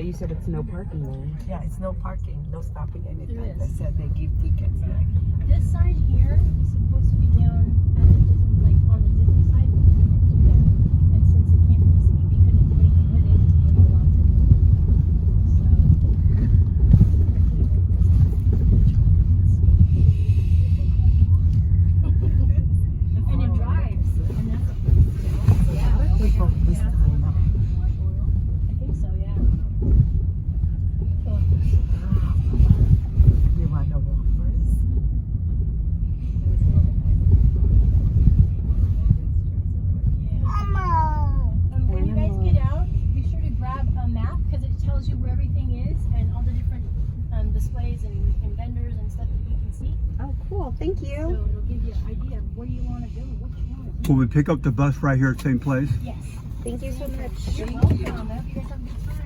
you said it's no parking there. Yeah, it's no parking, no stopping anytime. They said they give tickets. This sign here is supposed to be down at the Disney, like on the Disney side, but we couldn't do that. And since it came from the city, we couldn't do anything with it. We weren't allowed to. So. And it drives. And that's People this time. I think so, yeah. You want to walk first? When you guys get out, be sure to grab a map because it tells you where everything is and all the different displays and vendors and stuff that you can see. Oh, cool. Thank So you. it'll give you an idea of where you want to go, what you want to do. Will we pick up the bus right here at the same place? Yes. Thank you so much. You're welcome. I hope you guys have a good time.